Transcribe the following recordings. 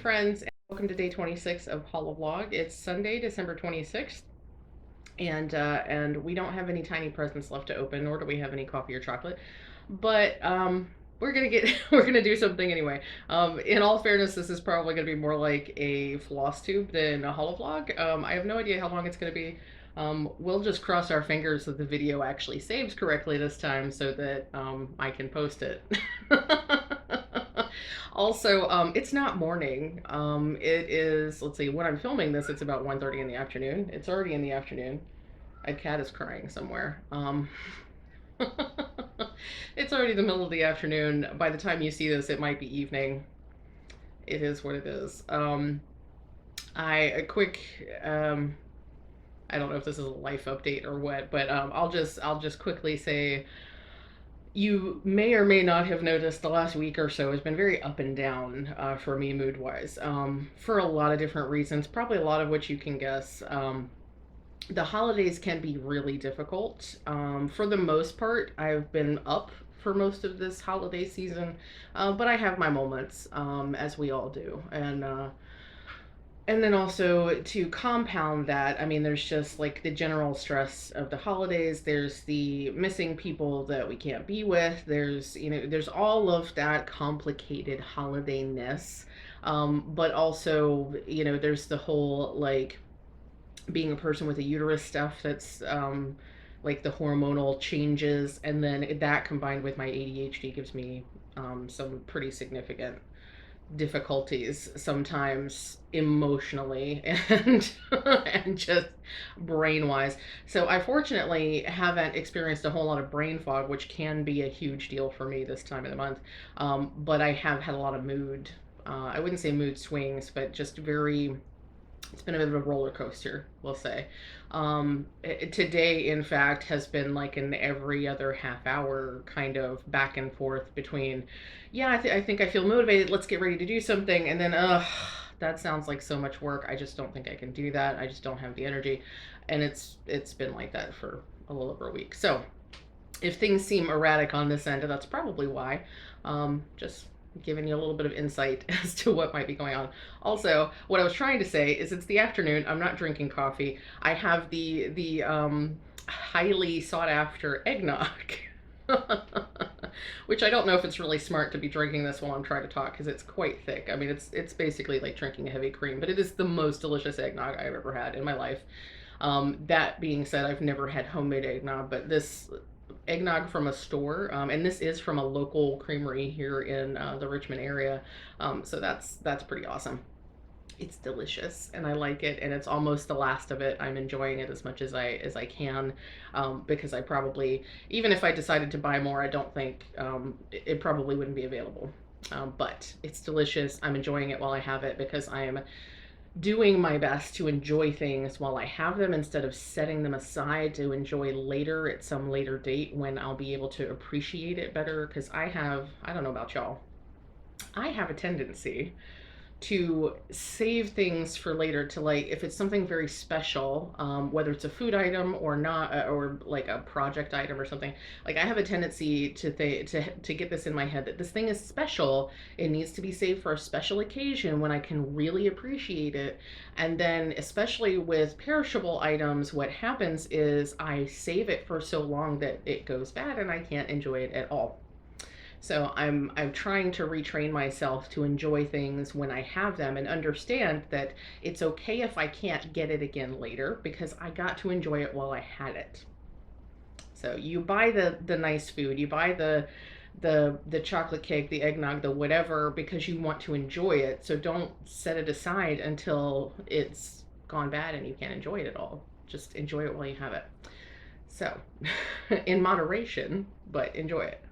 friends, and welcome to day 26 of Holi-Vlog. It's Sunday, December 26th, and we don't have any tiny presents left to open, nor do we have any coffee or chocolate. But we're gonna get we're gonna do something anyway. In all fairness, this is probably gonna be more like a floss tube than a Holi-Vlog. I have no idea how long it's gonna be. We'll just cross our fingers that the video actually saves correctly this time so that I can post it. Also, it's not morning. It is, let's see, when I'm filming this, it's about 1:30 in the afternoon. It's already in the afternoon. A cat is crying somewhere. It's already the middle of the afternoon. By the time you see this, it might be evening. It is what it is. A quick, I don't know if this is a life update or what, but I'll just quickly say, you may or may not have noticed the last week or so has been very up and down for me mood-wise, for a lot of different reasons, probably a lot of which you can guess. The holidays can be really difficult. For the most part, I've been up for most of this holiday season, but I have my moments, as we all do. And then also to compound that, I mean, there's just like the general stress of the holidays. There's the missing people that we can't be with. There's, there's all of that complicated holidayness. But also, there's the whole like being a person with a uterus stuff that's like the hormonal changes. And then that combined with my ADHD gives me some pretty significant difficulties sometimes emotionally and and just brain wise. So I fortunately haven't experienced a whole lot of brain fog, which can be a huge deal for me this time of the month. But I have had a lot of mood, I wouldn't say mood swings, but just very, it's been a bit of a roller coaster, we'll say. Today, in fact, has been like an every other half hour kind of back and forth between, yeah, I think I feel motivated, let's get ready to do something, and then, that sounds like so much work. I just don't think I can do that. I just don't have the energy. And it's been like that for a little over a week. So if things seem erratic on this end, that's probably why. Just giving you a little bit of insight as to what might be going on. Also, what I was trying to say is it's the afternoon. I'm not drinking coffee. I have the highly sought after eggnog, which I don't know if it's really smart to be drinking this while I'm trying to talk because it's quite thick. I mean, it's basically like drinking a heavy cream, but it is the most delicious eggnog I've ever had in my life. That being said, I've never had homemade eggnog, but this eggnog from a store, and this is from a local creamery here in the Richmond area, so that's pretty awesome. It's delicious and I like it, and it's almost the last of it. I'm enjoying it as much as I can, because I probably, even if I decided to buy more, I don't think it probably wouldn't be available, but it's delicious. I'm enjoying it while I have it because I am doing my best to enjoy things while I have them instead of setting them aside to enjoy later at some later date when I'll be able to appreciate it better. Because I don't know about y'all, I have a tendency to save things for later, to like, if it's something very special, whether it's a food item or not, or like a project item or something, like I have a tendency to get this in my head that this thing is special. It needs to be saved for a special occasion when I can really appreciate it. And then especially with perishable items, what happens is I save it for so long that it goes bad and I can't enjoy it at all. So I'm trying to retrain myself to enjoy things when I have them and understand that it's okay if I can't get it again later because I got to enjoy it while I had it. So you buy the nice food, you buy the chocolate cake, the eggnog, the whatever, because you want to enjoy it. So don't set it aside until it's gone bad and you can't enjoy it at all. Just enjoy it while you have it. So in moderation, but enjoy it.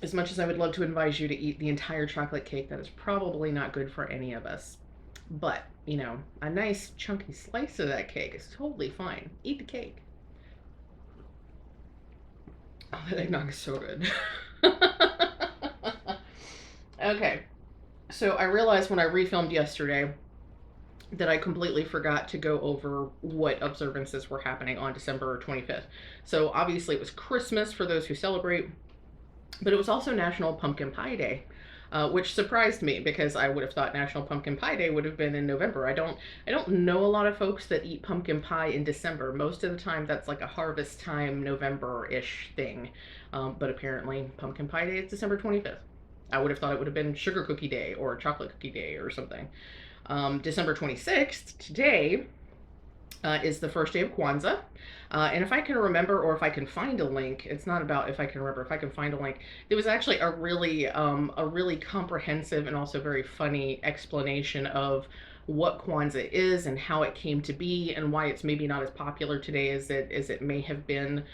As much as I would love to advise you to eat the entire chocolate cake, that is probably not good for any of us. But, a nice chunky slice of that cake is totally fine. Eat the cake. Oh, that eggnog is so good. Okay, so I realized when I refilmed yesterday that I completely forgot to go over what observances were happening on December 25th. So obviously it was Christmas for those who celebrate, but it was also National Pumpkin Pie Day. which surprised me because I would have thought National Pumpkin Pie Day would have been in November. I don't know a lot of folks that eat pumpkin pie in December. Most of the time, that's like a harvest time, November-ish thing. But apparently, Pumpkin Pie Day is December 25th. I would have thought it would have been Sugar Cookie Day or Chocolate Cookie Day or something. December 26th, today, is the first day of Kwanzaa. And if I can remember, or if I can find a link, it's not about if I can remember, if I can find a link, there was actually a really comprehensive and also very funny explanation of what Kwanzaa is and how it came to be and why it's maybe not as popular today as it may have been.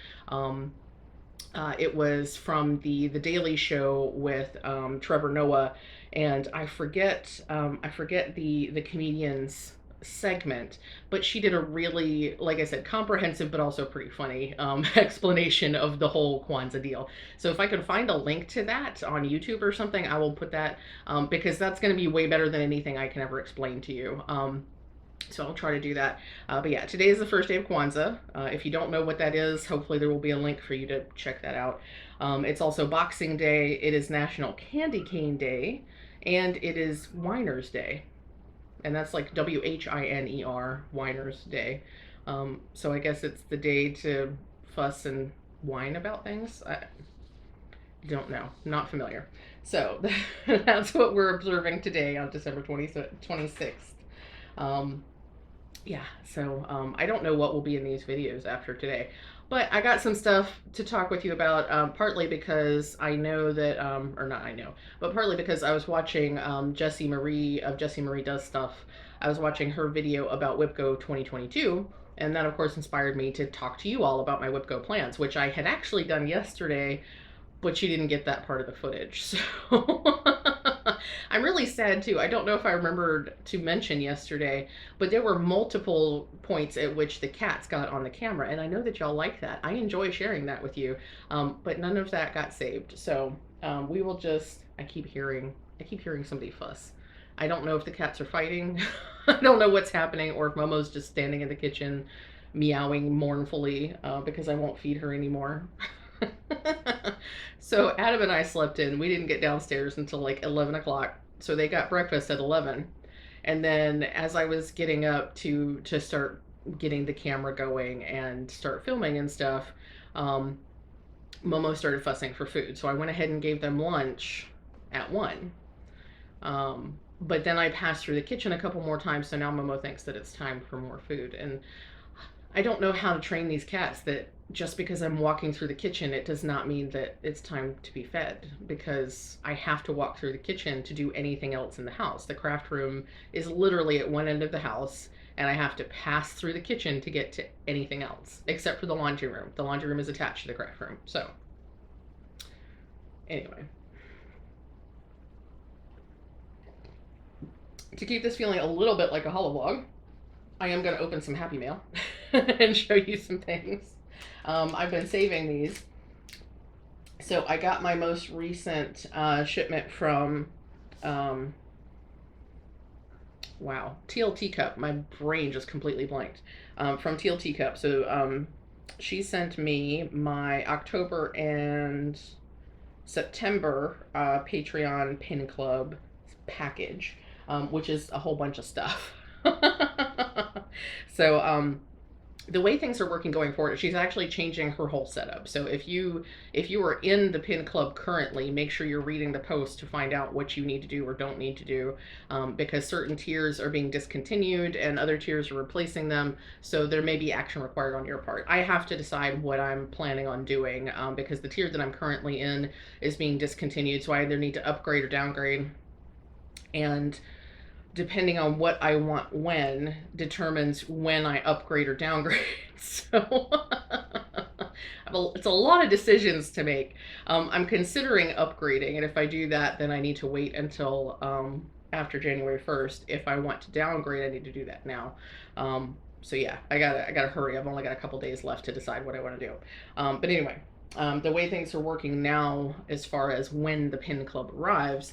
It was from the Daily Show with Trevor Noah, and I forget the comedian's segment, but she did a really, like I said, comprehensive but also pretty funny explanation of the whole Kwanzaa deal. So if I can find a link to that on YouTube or something, I will put that, because that's going to be way better than anything I can ever explain to you. So I'll try to do that. But yeah, today is the first day of Kwanzaa. If you don't know what that is, hopefully there will be a link for you to check that out. It's also Boxing Day, it is National Candy Cane Day, and it is Winer's Day. And that's like WHINER, Winer's Day. So I guess it's the day to fuss and whine about things. I don't know, not familiar. So that's what we're observing today on December 26th. Yeah, so I don't know what will be in these videos after today, but I got some stuff to talk with you about, partly because I know that, or not I know, but partly because I was watching Jessie Marie of Jessie Marie Does Stuff. I was watching her video about WIPGO 2022, and that of course inspired me to talk to you all about my WIPGO plans, which I had actually done yesterday, but she didn't get that part of the footage, so I'm really sad too. I don't know if I remembered to mention yesterday, but there were multiple points at which the cats got on the camera, and I know that y'all like that. I enjoy sharing that with you, but none of that got saved. So we will just. I keep hearing somebody fuss. I don't know if the cats are fighting. I don't know what's happening, or if Momo's just standing in the kitchen, meowing mournfully because I won't feed her anymore. So Adam and I slept in. We didn't get downstairs until like 11 o'clock. So they got breakfast at 11. And then as I was getting up to start getting the camera going and start filming and stuff, Momo started fussing for food. So I went ahead and gave them lunch at 1. But then I passed through the kitchen a couple more times. So now Momo thinks that it's time for more food. And I don't know how to train these cats that just because I'm walking through the kitchen, it does not mean that it's time to be fed, because I have to walk through the kitchen to do anything else in the house. The craft room is literally at one end of the house, and I have to pass through the kitchen to get to anything else, except for the laundry room. The laundry room is attached to the craft room. So anyway, to keep this feeling a little bit like a Holi-Vlog, I am going to open some Happy Mail and show you some things. I've been saving these. So I got my most recent shipment from, wow, Teal Teacup. My brain just completely blanked. From Teal Teacup. So she sent me my October and September Patreon Pin Club package, which is a whole bunch of stuff. So the way things are working going forward, she's actually changing her whole setup. So if you are in the Pin Club currently, make sure you're reading the post to find out what you need to do or don't need to do, because certain tiers are being discontinued and other tiers are replacing them. So there may be action required on your part. I have to decide what I'm planning on doing, because the tier that I'm currently in is being discontinued. So I either need to upgrade or downgrade. And depending on what I want when determines when I upgrade or downgrade. So it's a lot of decisions to make. I'm considering upgrading, and if I do that, then I need to wait until after January 1st. If I want to downgrade, I need to do that now. So yeah, I gotta hurry. I've only got a couple days left to decide what I want to do. But anyway, the way things are working now, as far as when the Pin Club arrives,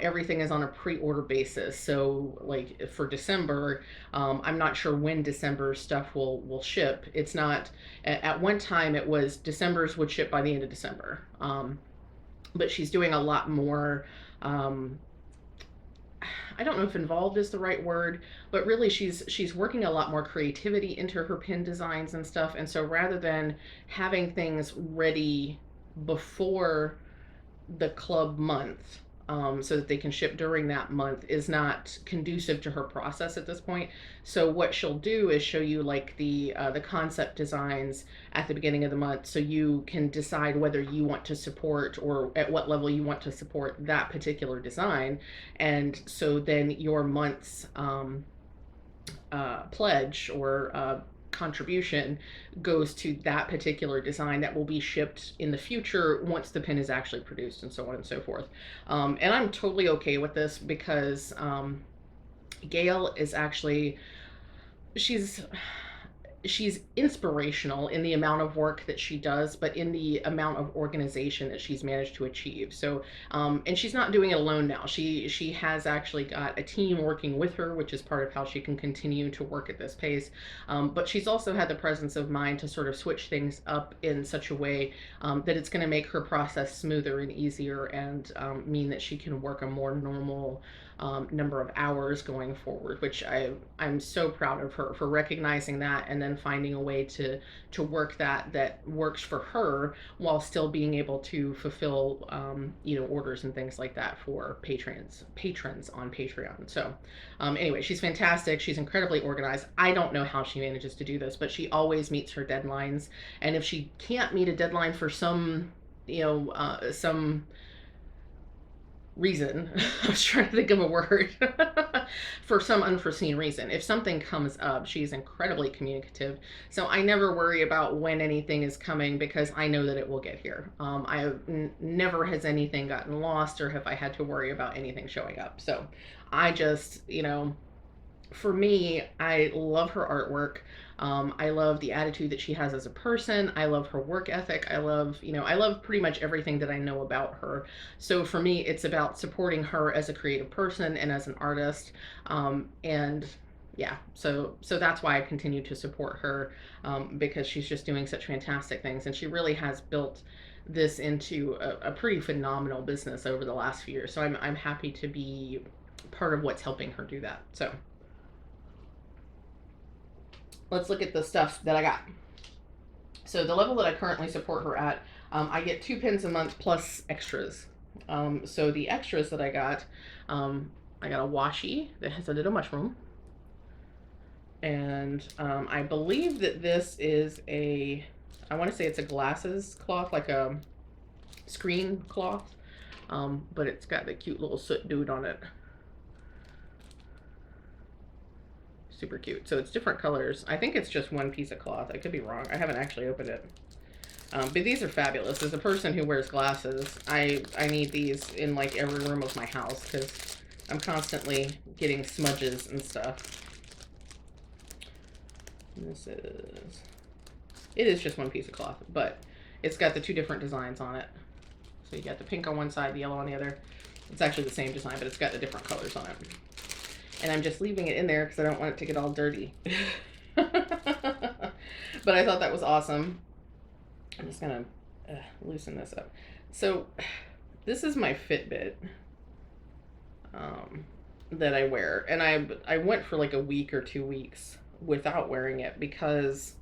everything is on a pre-order basis. So like for December, I'm not sure when December stuff will ship. It's not, at one time it was December's would ship by the end of December. But she's doing a lot more I don't know if involved is the right word, but really she's working a lot more creativity into her pin designs and stuff. And so rather than having things ready before the club month, so that they can ship during that month, is not conducive to her process at this point. So what she'll do is show you like the concept designs at the beginning of the month, so you can decide whether you want to support or at what level you want to support that particular design. And so then your month's pledge or contribution goes to that particular design that will be shipped in the future once the pin is actually produced, and so on and so forth. And I'm totally okay with this because Gail is actually, she's inspirational in the amount of work that she does, but in the amount of organization that she's managed to achieve. So, and she's not doing it alone now. She has actually got a team working with her, which is part of how she can continue to work at this pace. But she's also had the presence of mind to sort of switch things up in such a way that it's going to make her process smoother and easier, and mean that she can work a more normal number of hours going forward, which I'm so proud of her for recognizing that, and then finding a way to work that works for her while still being able to fulfill orders and things like that for patrons on Patreon. So anyway, she's fantastic. She's incredibly organized. I don't know how she manages to do this, but she always meets her deadlines. And if she can't meet a deadline for some reason, I was trying to think of a word, for some unforeseen reason, if something comes up, she's incredibly communicative. So I never worry about when anything is coming, because I know that it will get here. Never has anything gotten lost, or have I had to worry about anything showing up. So I just, for me, I love her artwork. I love the attitude that she has as a person. I love her work ethic. I love pretty much everything that I know about her. So for me, it's about supporting her as a creative person and as an artist. And yeah, so that's why I continue to support her, because she's just doing such fantastic things. And she really has built this into a pretty phenomenal business over the last few years. So I'm happy to be part of what's helping her do that. So let's look at the stuff that I got. So the level that I currently support her at, I get 2 pins a month plus extras. So the extras that I got a washi that has a little mushroom. And I believe that this is I want to say it's a glasses cloth, like a screen cloth. But it's got the cute little soot dude on it. Super cute. So it's different colors. I think it's just one piece of cloth. I could be wrong. I haven't actually opened it. But these are fabulous. As a person who wears glasses, I need these in like every room of my house, because I'm constantly getting smudges and stuff. And it is just one piece of cloth, but it's got the 2 different designs on it. So you got the pink on one side, the yellow on the other. It's actually the same design, but it's got the different colors on it. And I'm just leaving it in there because I don't want it to get all dirty. But I thought that was awesome. I'm just gonna loosen this up. So this is my Fitbit that I wear, and I went for like a week or 2 weeks without wearing it because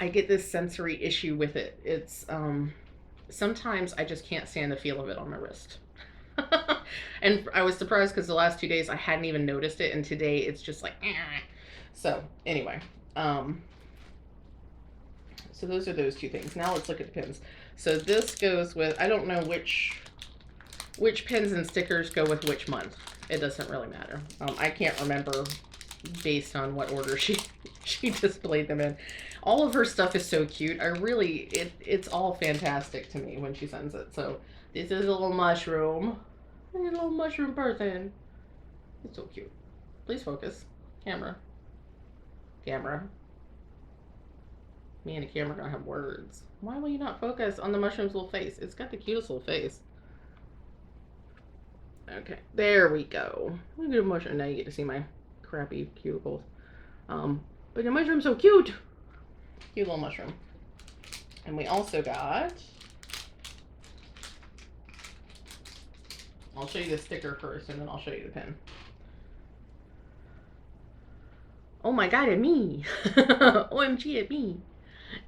I get this sensory issue with it. It's sometimes I just can't stand the feel of it on my wrist. And I was surprised because the last 2 days I hadn't even noticed it, and today it's just like so anyway, so those are those 2 things. Now let's look at the pins. So this goes with, I don't know which pins and stickers go with which month. It doesn't really matter. I can't remember based on what order she displayed them in. All of her stuff is so cute. It's all fantastic to me when she sends it. So this is a little mushroom. A little mushroom person. It's so cute. Please focus. Camera. Me and the camera gonna have words. Why will you not focus on the mushroom's little face? It's got the cutest little face. Okay, there we go. Look at the mushroom. Now you get to see my crappy cuticles. But the mushroom's so cute. Cute little mushroom. And we also got I'll show you the sticker first, and then I'll show you the pin. Oh my god, at me! OMG, at me!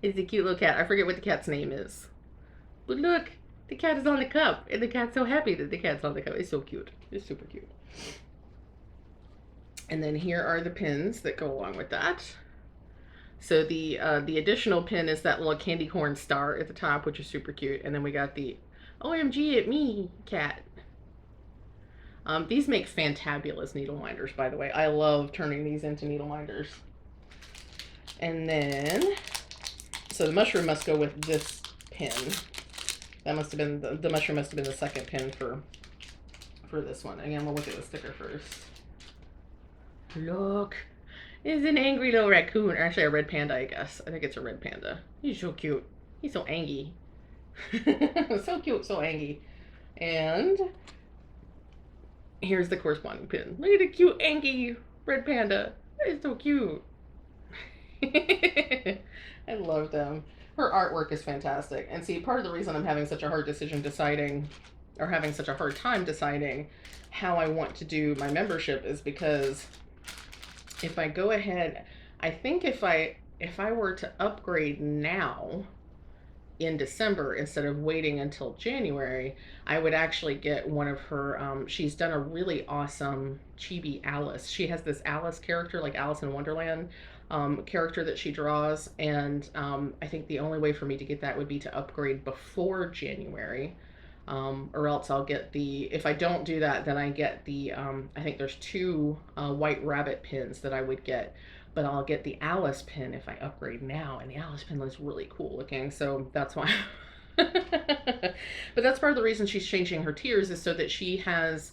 It's a cute little cat. I forget what the cat's name is. But look, the cat is on the cup, and the cat's so happy that the cat's on the cup. It's so cute. It's super cute. And then here are the pins that go along with that. So the additional pin is that little candy corn star at the top, which is super cute. And then we got the OMG at me cat. These make fantabulous needle minders, by the way. I love turning these into needle minders. And then, so the mushroom must go with this pin. That must have been, the mushroom must have been the second pin for this one. Again, we'll look at the sticker first. Look, it's an angry little raccoon, or actually a red panda, I guess. I think it's a red panda. He's so cute. He's so angry. So cute, so angry. And here's the corresponding pin. Look at the cute, angry red panda. It's so cute. I love them. Her artwork is fantastic. And see, part of the reason I'm having such a hard decision deciding, or having such a hard time deciding how I want to do my membership is because if I go ahead, I think if I were to upgrade now in December instead of waiting until January, I would actually get one of her, she's done a really awesome chibi Alice. She has this Alice character, like Alice in Wonderland character that she draws, and I think the only way for me to get that would be to upgrade before January, or else I'll get the, if I don't do that, then I get the, I think there's two white rabbit pins that I would get, but I'll get the Alice pin if I upgrade now, and the Alice pin looks really cool looking, so that's why. But that's part of the reason she's changing her tiers, is so that she has,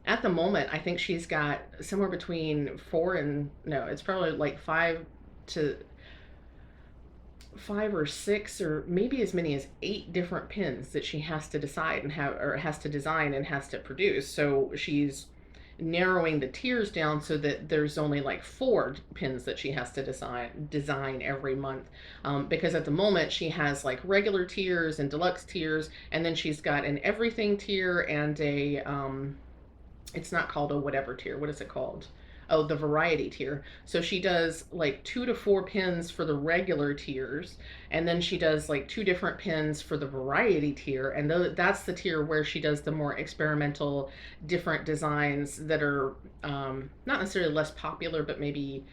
at the moment, I think she's got somewhere between 4 and, no, it's probably like 5 or 6, or maybe as many as 8 different pins that she has to decide and have, or has to design and has to produce. So she's narrowing the tiers down so that there's only like 4 pins that she has to design every month, because at the moment she has like regular tiers and deluxe tiers, and then she's got an everything tier and a it's not called a whatever tier. What is it called? Oh, the variety tier. So she does like 2 to 4 pins for the regular tiers, and then she does like 2 different pins for the variety tier, and that's the tier where she does the more experimental, different designs that are not necessarily less popular, but maybe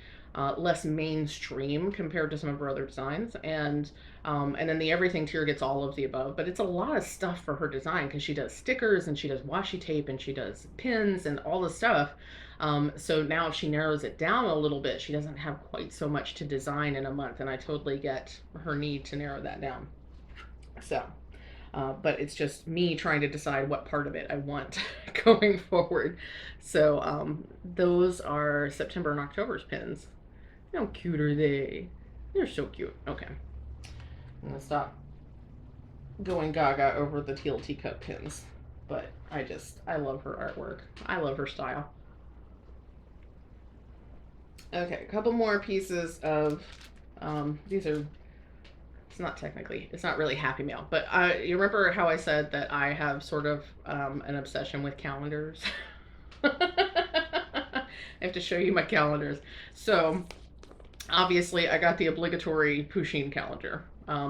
less mainstream compared to some of her other designs. And then the everything tier gets all of the above, but it's a lot of stuff for her design because she does stickers and she does washi tape and she does pins and all the stuff. So now if she narrows it down a little bit, she doesn't have quite so much to design in a month, and I totally get her need to narrow that down. So, but it's just me trying to decide what part of it I want going forward. So those are September and October's pins. How cute are they? They're so cute. Okay. I'm gonna stop going gaga over the teal teacup pins, but I love her artwork. I love her style. Okay, a couple more pieces of, these are, it's not really Happy Mail, but you remember how I said that I have sort of an obsession with calendars? I have to show you my calendars. So obviously I got the obligatory Pusheen calendar,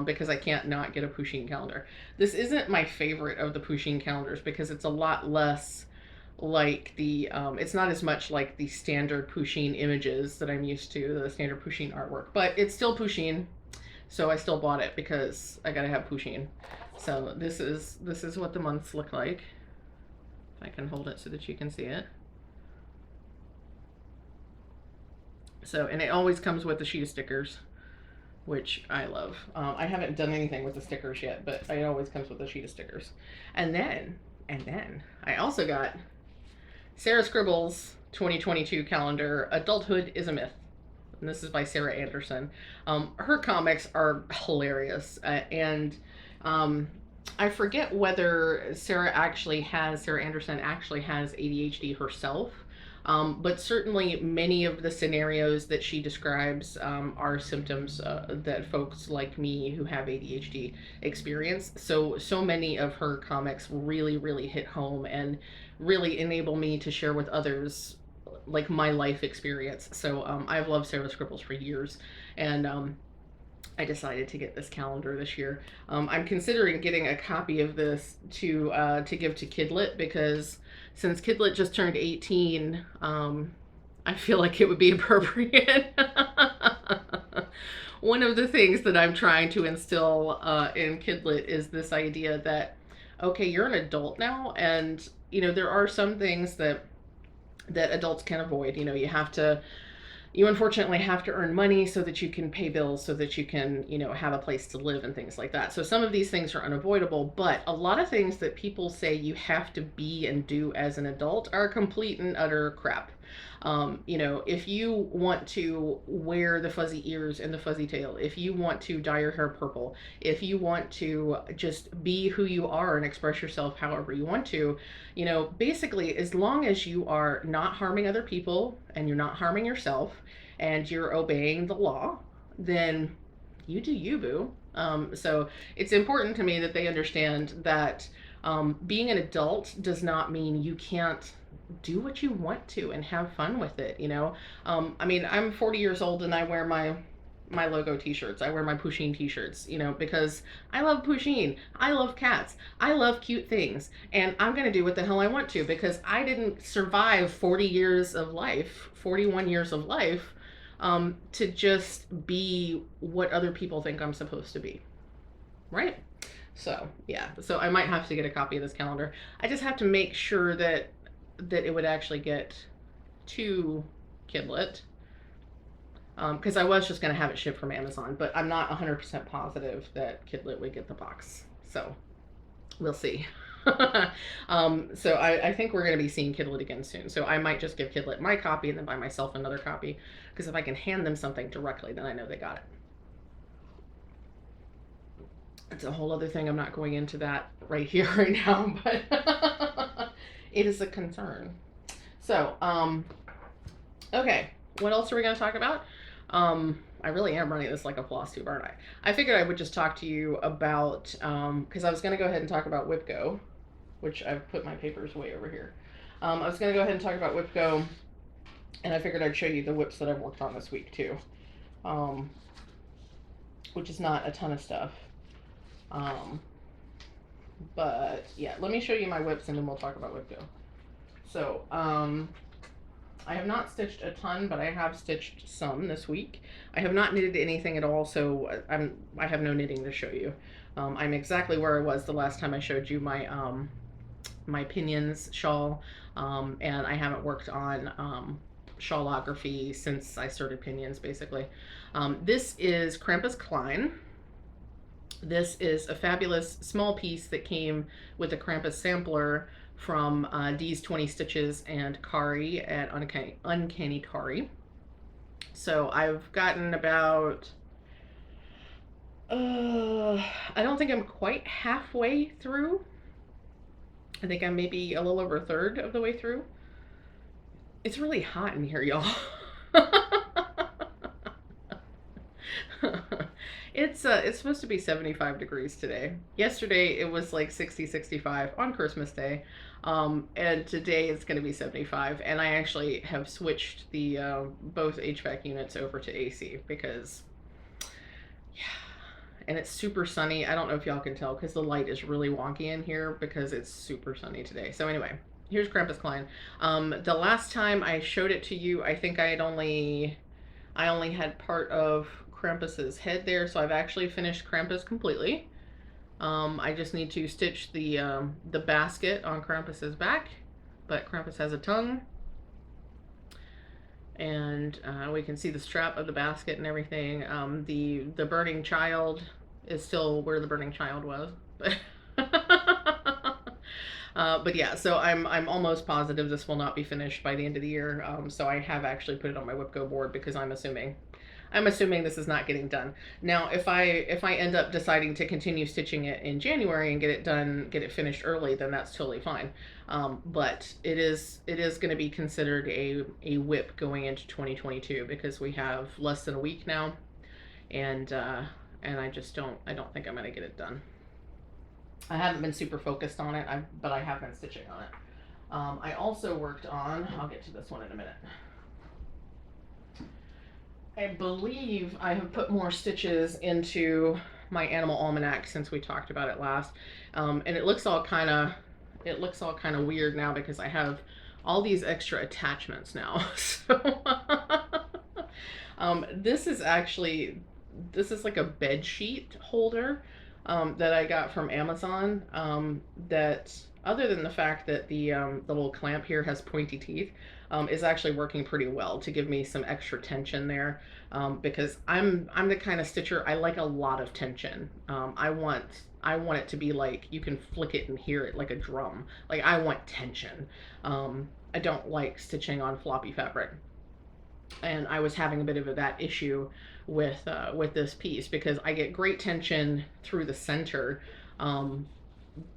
because I can't not get a Pusheen calendar. This isn't my favorite of the Pusheen calendars because it's a lot less like the, it's not as much like the standard Pusheen images that I'm used to, the standard Pusheen artwork, but it's still Pusheen, so I still bought it because I gotta have Pusheen. So this is what the months look like. If I can hold it so that you can see it. So, and it always comes with the sheet of stickers, which I love. I haven't done anything with the stickers yet, but it always comes with a sheet of stickers. And then I also got Sarah Scribble's 2022 calendar, Adulthood is a Myth. And this is by Sarah Anderson. Her comics are hilarious. And I forget whether Sarah Anderson actually has ADHD herself. But certainly many of the scenarios that she describes are symptoms that folks like me who have ADHD experience. So many of her comics really, really hit home and really enable me to share with others like my life experience. So I've loved Sarah Scribbles for years, and I decided to get this calendar this year. I'm considering getting a copy of this to give to Kidlet, because since Kidlet just turned 18, I feel like it would be appropriate. One of the things that I'm trying to instill in Kidlet is this idea that, okay, you're an adult now, and there are some things that adults can avoid. You unfortunately have to earn money so that you can pay bills, so that you can, have a place to live and things like that. So some of these things are unavoidable, but a lot of things that people say you have to be and do as an adult are complete and utter crap. If you want to wear the fuzzy ears and the fuzzy tail, if you want to dye your hair purple, if you want to just be who you are and express yourself however you want to, basically, as long as you are not harming other people and you're not harming yourself and you're obeying the law, then you do you, boo. So it's important to me that they understand that being an adult does not mean you can't do what you want to and have fun with it. I'm 40 years old and I wear my logo t-shirts. I wear my Pusheen t-shirts, because I love Pusheen. I love cats. I love cute things. And I'm going to do what the hell I want to, because I didn't survive 40 years of life, 41 years of life, to just be what other people think I'm supposed to be. Right? So, yeah. So I might have to get a copy of this calendar. I just have to make sure that it would actually get to Kidlet. Because I was just going to have it shipped from Amazon, but I'm not 100% positive that Kidlet would get the box. So we'll see. So I think we're going to be seeing Kidlet again soon. So I might just give Kidlet my copy and then buy myself another copy. Because if I can hand them something directly, then I know they got it. It's a whole other thing. I'm not going into that right here, right now, but it is a concern. So, okay. What else are we going to talk about? I really am running this like a floss tube, aren't I? I figured I would just talk to you about, because I was going to go ahead and talk about WIPGO, which I've put my papers way over here. I was going to go ahead and talk about WIPGO, and I figured I'd show you the whips that I've worked on this week too, which is not a ton of stuff. But yeah, let me show you my whips and then we'll talk about WIPGO. So, I have not stitched a ton, but I have stitched some this week. I have not knitted anything at all, so I have no knitting to show you. I'm exactly where I was the last time I showed you my my pinions shawl, and I haven't worked on shawlography since I started pinions, basically. This is Krampus Klein. This is a fabulous small piece that came with a Krampus sampler from Dee's 20 Stitches and Kari at Uncanny Kari. So I've gotten about, I don't think I'm quite halfway through. I think I'm maybe a little over a third of the way through. It's really hot in here, y'all. It's supposed to be 75 degrees today. Yesterday it was like 60, 65 on Christmas Day. And today it's going to be 75. And I actually have switched the both HVAC units over to AC because, yeah. And it's super sunny. I don't know if y'all can tell because the light is really wonky in here because it's super sunny today. So anyway, here's Krampus Klein. The last time I showed it to you, I think I only had part of Krampus's head there, so I've actually finished Krampus completely. I just need to stitch the basket on Krampus's back, but Krampus has a tongue, and we can see the strap of the basket and everything. The burning child is still where the burning child was, but yeah, so I'm almost positive this will not be finished by the end of the year. So I have actually put it on my WIPGO board because I'm assuming. I'm assuming this is not getting done. Now, if I end up deciding to continue stitching it in January and get it done, get it finished early, then that's totally fine. But it is going to be considered a WIP going into 2022 because we have less than a week now, and I don't think I'm going to get it done. I haven't been super focused on it, but I have been stitching on it. I also worked on, I'll get to this one in a minute. I believe I have put more stitches into my animal almanac since we talked about it last. And it looks all kind of weird now because I have all these extra attachments now. So this is like a bed sheet holder that I got from Amazon, that, other than the fact that the little clamp here has pointy teeth, is actually working pretty well to give me some extra tension there, because I'm the kind of stitcher, I like a lot of tension. I want it to be like you can flick it and hear it like a drum. Like, I want tension. I don't like stitching on floppy fabric. And I was having a bit of that issue with this piece because I get great tension through the center,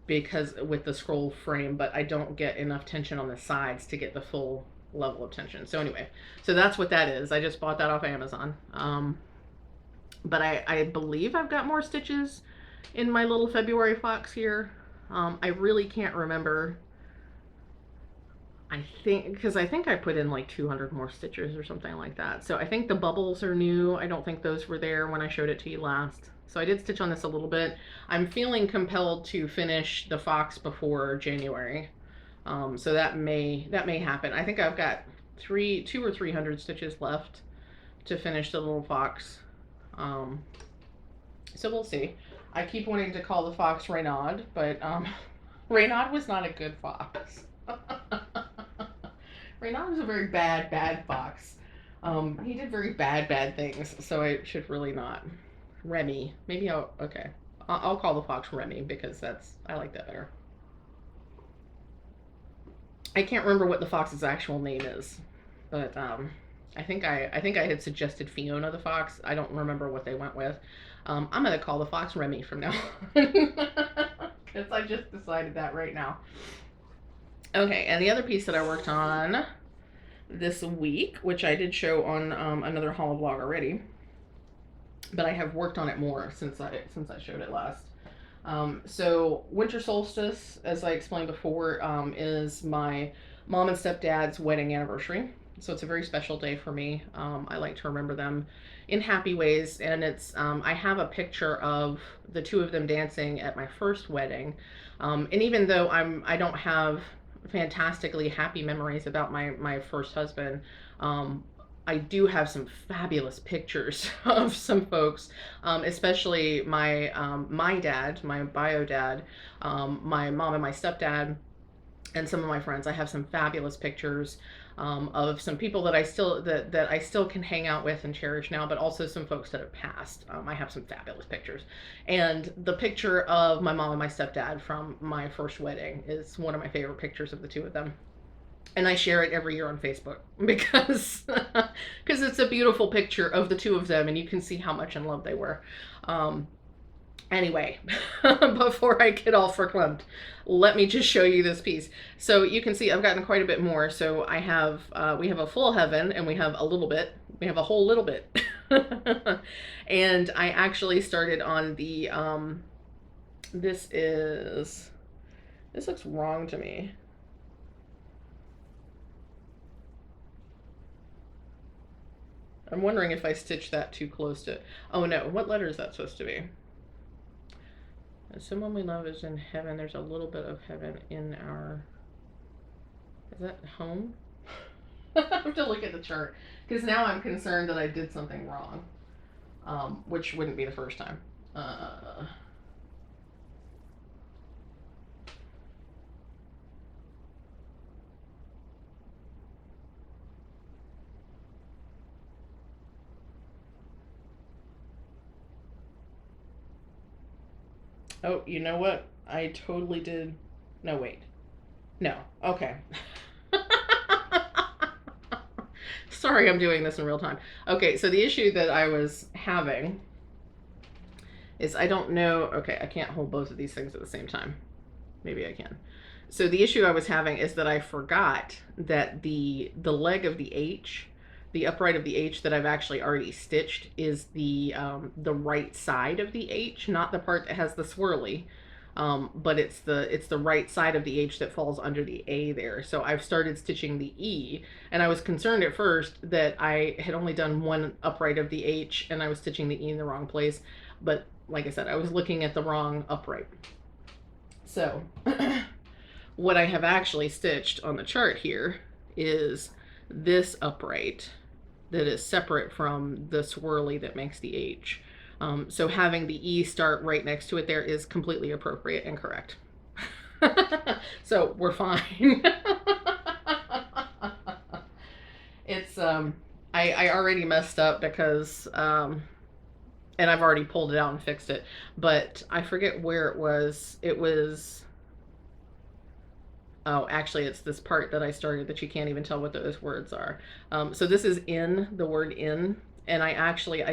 because with the scroll frame, but I don't get enough tension on the sides to get the full level of tension. So anyway, so that's what that is. I just bought that off Amazon. But I believe I've got more stitches in my little February fox here. I really can't remember. I think I put in like 200 more stitches or something like that. So I think the bubbles are new. I don't think those were there when I showed it to you last. So I did stitch on this a little bit. I'm feeling compelled to finish the fox before January. So that may happen. I think I've got 200 or 300 stitches left to finish the little fox. So we'll see. I keep wanting to call the fox Reynard, but Reynard was not a good fox. Reynard was a very bad fox. He did very bad things, so I should really not. Remy. Maybe I'll call the fox Remy because I like that better. I can't remember what the fox's actual name is, but I think I had suggested Fiona the fox. I don't remember what they went with. I'm gonna call the fox Remy from now on because I just decided that right now. Okay, and the other piece that I worked on this week, which I did show on another Holi-Vlog already, but I have worked on it more since I showed it last. So winter solstice, as I explained before, is my mom and stepdad's wedding anniversary. So it's a very special day for me. I like to remember them in happy ways, and it's I have a picture of the two of them dancing at my first wedding. And even though I don't have fantastically happy memories about my first husband, I do have some fabulous pictures of some folks, especially my dad, my bio dad, my mom and my stepdad, and some of my friends. I have some fabulous pictures of some people that I still can hang out with and cherish now, but also some folks that have passed. I have some fabulous pictures, and the picture of my mom and my stepdad from my first wedding is one of my favorite pictures of the two of them. And I share it every year on Facebook because it's a beautiful picture of the two of them, and you can see how much in love they were. Anyway, before I get all verklempt, let me just show you this piece. So you can see I've gotten quite a bit more. So I have we have a full heaven, and we have a little bit. We have a whole little bit. And I actually started on the this looks wrong to me. I'm wondering if I stitched that too close to... Oh no, what letter is that supposed to be? Someone we love is in heaven. There's a little bit of heaven in our... Is that home? I have to look at the chart, because now I'm concerned that I did something wrong, which wouldn't be the first time. Oh, you know what? I totally did. No, wait. No. Okay. Sorry, I'm doing this in real time. Okay, so the issue that I was having is I don't know. Okay, I can't hold both of these things at the same time. Maybe I can. So the issue I was having is that I forgot that the leg of the H, the upright of the H that I've actually already stitched, is the right side of the H, not the part that has the swirly. But it's the right side of the H that falls under the A there. So I've started stitching the E, and I was concerned at first that I had only done one upright of the H and I was stitching the E in the wrong place. But like I said, I was looking at the wrong upright. So what I have actually stitched on the chart here is this upright that is separate from the swirly that makes the H. So having the E start right next to it there is completely appropriate and correct. So we're fine. It's, I already messed up because, and I've already pulled it out and fixed it, but I forget where it was. It was, oh, actually it's this part that I started that you can't even tell what those words are. So this is in, the word in, and I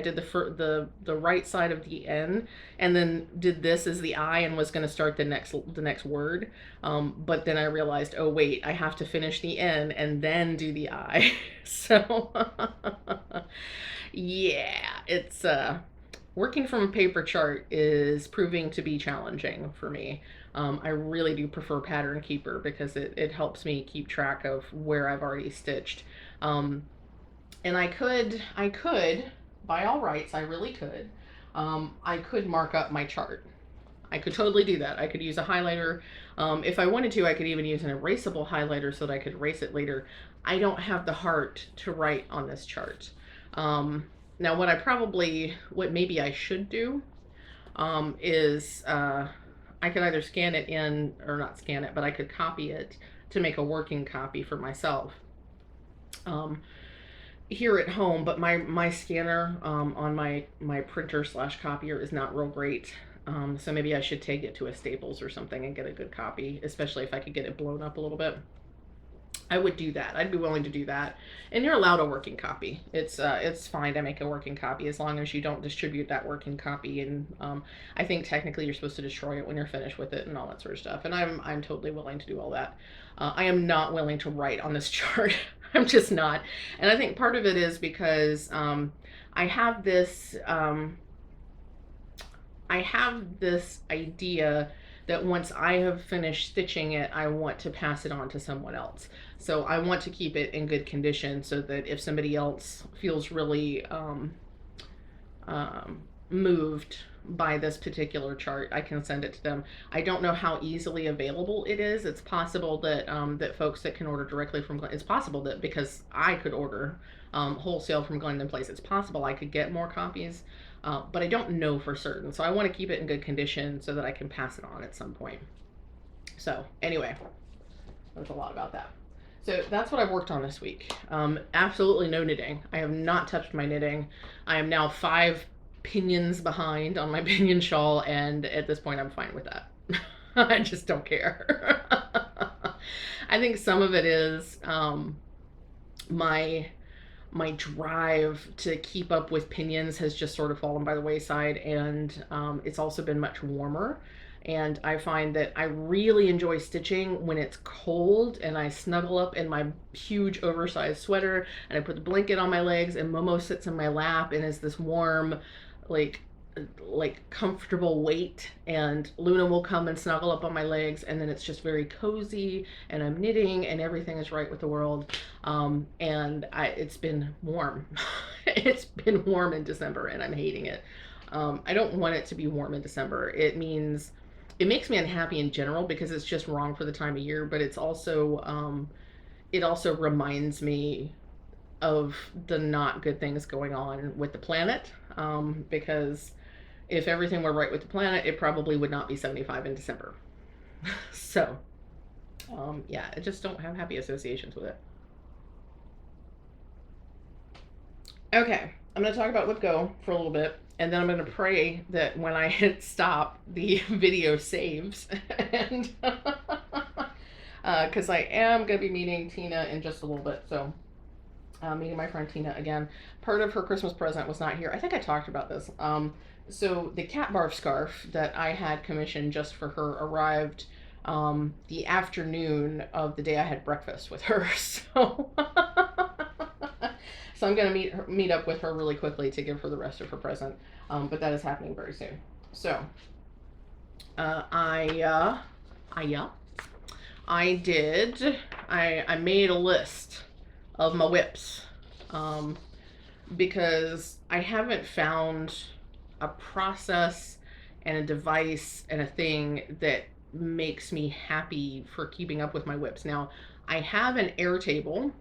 did the right side of the N, and then did this as the I, and was going to start the next word. But then I realized, oh wait, I have to finish the N and then do the I. So yeah, it's working from a paper chart is proving to be challenging for me. I really do prefer Pattern Keeper because it helps me keep track of where I've already stitched. And I could, by all rights, I really could. I could mark up my chart. I could totally do that. I could use a highlighter. If I wanted to, I could even use an erasable highlighter so that I could erase it later. I don't have the heart to write on this chart. Now, what maybe I should do is I could either scan it in, or not scan it, but I could copy it to make a working copy for myself here at home. But my scanner on my printer / copier is not real great. So maybe I should take it to a Staples or something and get a good copy, especially if I could get it blown up a little bit. I would do that. I'd be willing to do that. And you're allowed a working copy. It's fine to make a working copy as long as you don't distribute that working copy. And I think technically you're supposed to destroy it when you're finished with it and all that sort of stuff. And I'm totally willing to do all that. I am not willing to write on this chart. I'm just not. And I think part of it is because I have this idea that once I have finished stitching it, I want to pass it on to someone else. So I want to keep it in good condition so that if somebody else feels really moved by this particular chart, I can send it to them. I don't know how easily available it is. It's possible that that folks that can order directly from it's possible that because I could order wholesale from Glendon Place, it's possible I could get more copies. But I don't know for certain. So I want to keep it in good condition so that I can pass it on at some point. So anyway, that's a lot about that. So that's what I've worked on this week. Absolutely no knitting. I have not touched my knitting. I am now 5 pinions behind on my pinion shawl, and at this point I'm fine with that. I just don't care. I think some of it is my drive to keep up with pinions has just sort of fallen by the wayside, and it's also been much warmer. And I find that I really enjoy stitching when it's cold and I snuggle up in my huge oversized sweater and I put the blanket on my legs and Momo sits in my lap and is this warm, like comfortable weight, and Luna will come and snuggle up on my legs, and then it's just very cozy and I'm knitting and everything is right with the world. And it's been warm. It's been warm in December and I'm hating it. I don't want it to be warm in December. It makes me unhappy in general because it's just wrong for the time of year, but it's also it also reminds me of the not good things going on with the planet, because if everything were right with the planet, it probably would not be 75 in December. So yeah, I just don't have happy associations with it. Okay, I'm going to talk about WIPGO for a little bit, and then I'm going to pray that when I hit stop, the video saves. And because I am going to be meeting Tina in just a little bit, so meeting my friend Tina again. Part of her Christmas present was not here. I think I talked about this. So the cat barf scarf that I had commissioned just for her arrived the afternoon of the day I had breakfast with her. So, so I'm gonna meet up with her really quickly to give her the rest of her present. But that is happening very soon. So, I made a list of my whips, because I haven't found a process and a device and a thing that makes me happy for keeping up with my whips. Now, I have an Airtable,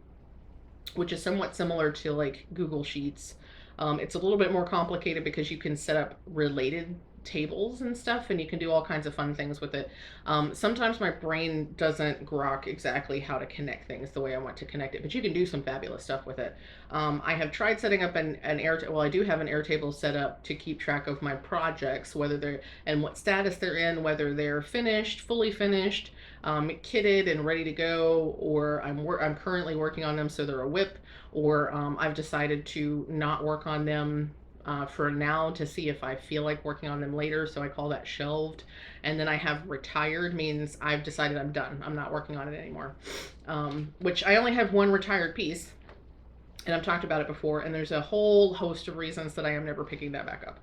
which is somewhat similar to like Google Sheets. It's a little bit more complicated because you can set up related tables and stuff, and you can do all kinds of fun things with it. Sometimes my brain doesn't grok exactly how to connect things the way I want to connect it, but you can do some fabulous stuff with it. I have tried setting up an Airtable. Well, I do have an Airtable set up to keep track of my projects, whether they're and what status they're in, whether they're finished, fully finished, kitted and ready to go, or I'm currently working on them so they're a whip, or I've decided to not work on them for now to see if I feel like working on them later. So I call that shelved. And then I have retired, means I've decided I'm done. I'm not working on it anymore. Which I only have one retired piece, and I've talked about it before, and there's a whole host of reasons that I am never picking that back up.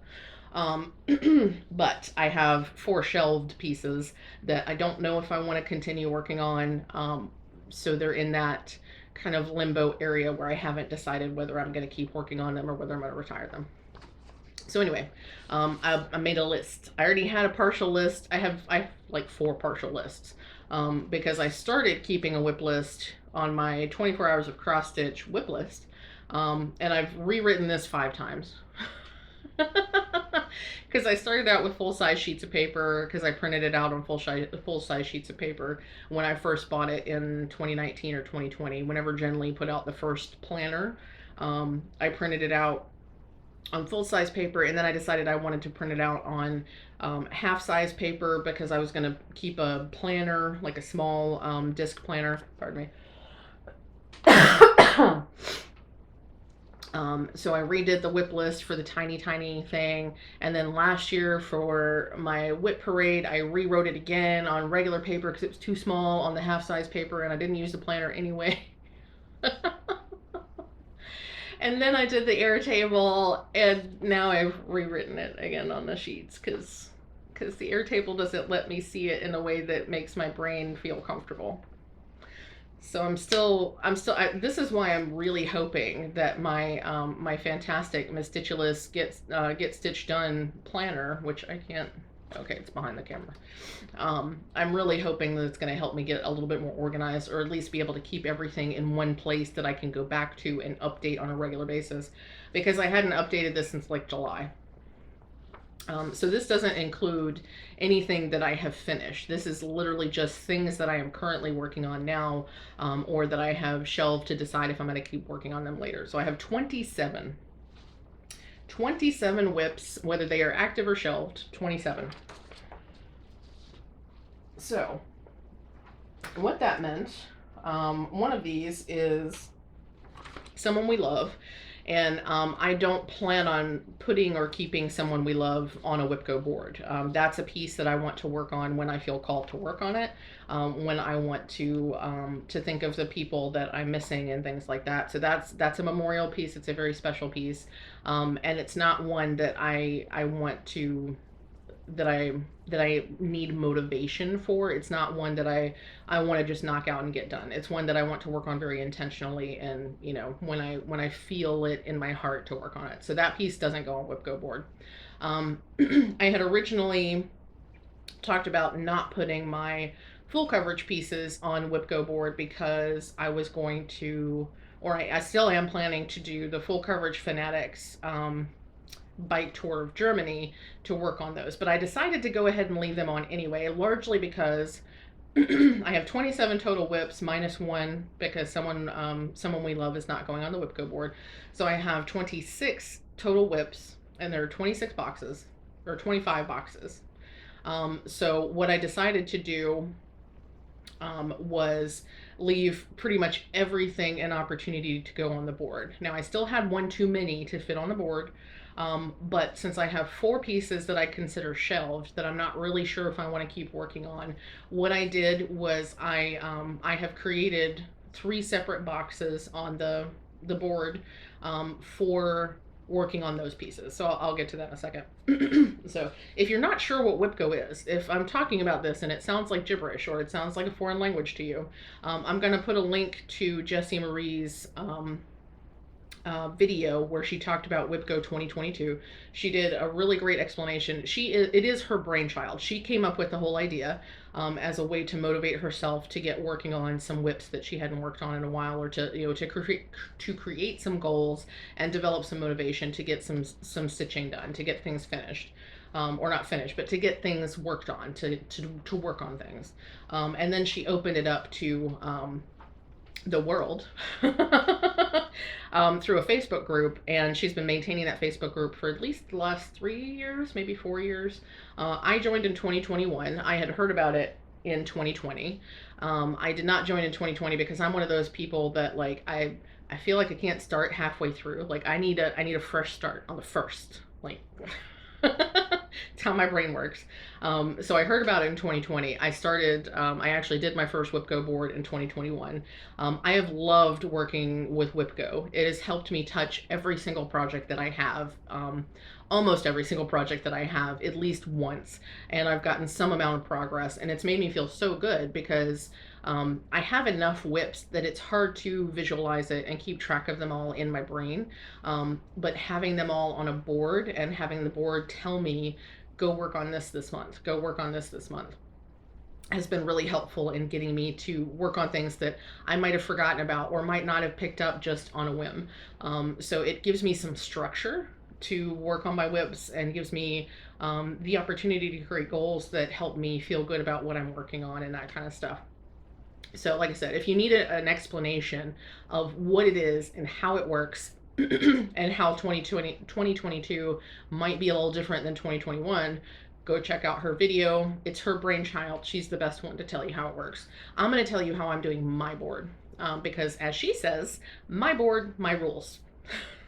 But I have 4 shelved pieces that I don't know if I want to continue working on. So they're in that kind of limbo area where I haven't decided whether I'm going to keep working on them or whether I'm going to retire them. So anyway, I made a list. I already had a partial list. I have like 4 partial lists, because I started keeping a whip list on my 24 hours of cross stitch whip list, and I've rewritten this 5 times. Because I started out with full-size sheets of paper, because I printed it out on full-size sheets of paper when I first bought it in 2019 or 2020. Whenever Jen Lee put out the first planner, I printed it out on full-size paper, and then I decided I wanted to print it out on half-size paper because I was going to keep a planner, like a small disc planner. Pardon me. So I redid the whip list for the tiny thing, and then last year for my whip parade I rewrote it again on regular paper because it was too small on the half-size paper, and I didn't use the planner anyway. And then I did the Airtable, and now I've rewritten it again on the sheets because the Airtable doesn't let me see it in a way that makes my brain feel comfortable. So this is why I'm really hoping that my my fantastic Mistitulous Get Stitch Done planner, which I can't. Okay, it's behind the camera. I'm really hoping that it's going to help me get a little bit more organized, or at least be able to keep everything in one place that I can go back to and update on a regular basis, because I hadn't updated this since like July. So this doesn't include anything that I have finished. This is literally just things that I am currently working on now, or that I have shelved to decide if I'm going to keep working on them later. So I have 27 whips, whether they are active or shelved, 27. So what that meant, one of these is Someone We Love. And I don't plan on putting or keeping Someone We Love on a WIPGO board. That's a piece that I want to work on when I feel called to work on it, when I want to think of the people that I'm missing and things like that. So that's a memorial piece. It's a very special piece, and it's not one that I want to that I need motivation for. It's not one that I want to just knock out and get done. It's one that I want to work on very intentionally, and you know, when I feel it in my heart to work on it. So that piece doesn't go on WIPGO board. I had originally talked about not putting my full coverage pieces on WIPGO board because I was going to, or I still am planning to do the full coverage Fanatics bike tour of Germany to work on those, but I decided to go ahead and leave them on anyway, largely because I have 27 total whips minus 1 because Someone We Love is not going on the WIPGO board. So I have 26 total whips, and there are 26 boxes, or 25 boxes. So what I decided to do was leave pretty much everything an opportunity to go on the board. Now, I still had one too many to fit on the board, but since I have 4 pieces that I consider shelved that I'm not really sure if I want to keep working on, what I did was I have created 3 separate boxes on the board for working on those pieces. So I'll get to that in a second. So if you're not sure what WIPGO is, if I'm talking about this and it sounds like gibberish or it sounds like a foreign language to you, I'm going to put a link to Jessie Marie's video where she talked about WIPGO 2022. She did a really great explanation. It is her brainchild. She came up with the whole idea as a way to motivate herself to get working on some WIPs that she hadn't worked on in a while, or to create some goals and develop some motivation to get some stitching done, to get things finished. Or not finished, but to get things worked on, to work on things. And then she opened it up to the world through a Facebook group, and she's been maintaining that Facebook group for at least the last 3 years, maybe 4 years. I joined in 2021. I had heard about it in 2020. I did not join in 2020 because I'm one of those people that, like, I feel like I can't start halfway through. Like, I need a fresh start on the first, like. It's how my brain works. So I heard about it in 2020. I actually did my first WIPGO board in 2021. I have loved working with WIPGO. It has helped me touch every single project that I have, almost every single project that I have, at least once. And I've gotten some amount of progress, and it's made me feel so good because I have enough WIPs that it's hard to visualize it and keep track of them all in my brain. But having them all on a board and having the board tell me, go work on this month, go work on this month, has been really helpful in getting me to work on things that I might have forgotten about or might not have picked up just on a whim. So it gives me some structure to work on my WIPs and gives me the opportunity to create goals that help me feel good about what I'm working on and that kind of stuff. So like I said, if you need an explanation of what it is and how it works and how 2022 might be a little different than 2021, go check out her video. It's her brainchild. She's the best one to tell you how it works. I'm going to tell you how I'm doing my board because, as she says, my board, my rules.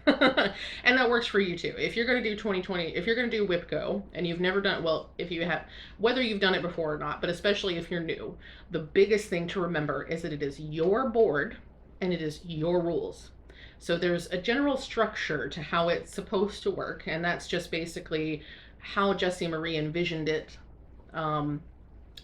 And that works for you too. If you're going to do 2020, if you're going to do WIPGO and you've never done, well, if you have, whether you've done it before or not, but especially if you're new, the biggest thing to remember is that it is your board and it is your rules. So there's a general structure to how it's supposed to work, and that's just basically how Jessie Marie envisioned it,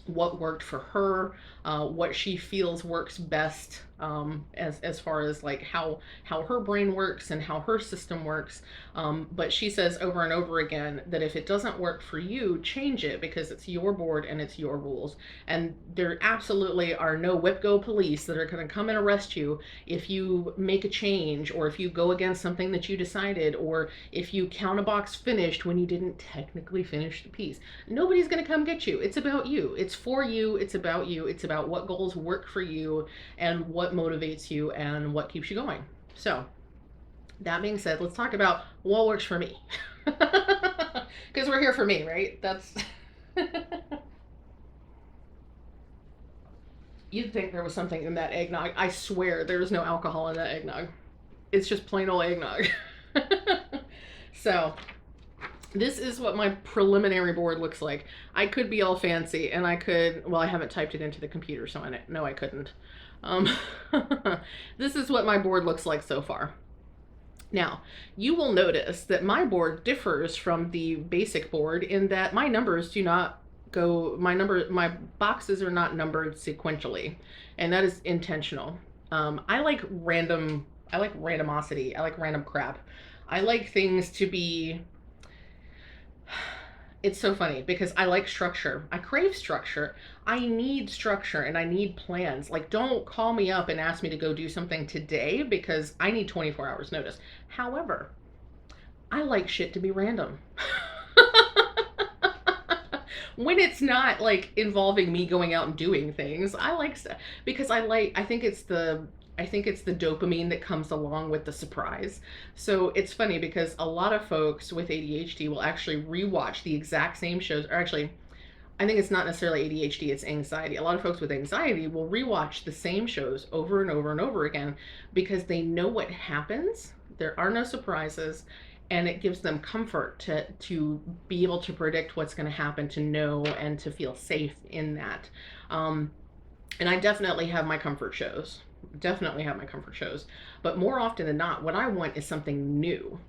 what worked for her, what she feels works best, as far as like how her brain works and how her system works. But she says over and over again that if it doesn't work for you, change it, because it's your board and it's your rules. And there absolutely are no WIPGO police that are going to come and arrest you if you make a change, or if you go against something that you decided, or if you count a box finished when you didn't technically finish the piece. Nobody's going to come get you. It's about you. It's for you. It's about you. It's about what goals work for you and what motivates you and what keeps you going. So that being said, let's talk about what works for me. Because we're here for me, right? That's you'd think there was something in that eggnog. I swear there is no alcohol in that eggnog. It's just plain old eggnog. So this is what my preliminary board looks like. I could be all fancy, and I could, well, I haven't typed it into the computer, so I couldn't. This is what my board looks like so far. Now, you will notice that my board differs from the basic board in that my numbers do not go, my boxes are not numbered sequentially, and that is intentional. I like randomosity. I like random crap. I like things to be, it's so funny because I like structure. I crave structure. I need structure and I need plans. Like, don't call me up and ask me to go do something today because I need 24 hours notice. However, I like shit to be random. When it's not like involving me going out and doing things, I like stuff because I think it's the dopamine that comes along with the surprise. So it's funny because a lot of folks with ADHD will actually rewatch the exact same shows, or actually I think it's not necessarily ADHD, it's anxiety. A lot of folks with anxiety will rewatch the same shows over and over and over again because they know what happens. There are no surprises, and it gives them comfort to be able to predict what's going to happen, to know and to feel safe in that. And I definitely have my comfort shows. Definitely have my comfort shows. But more often than not, what I want is something new.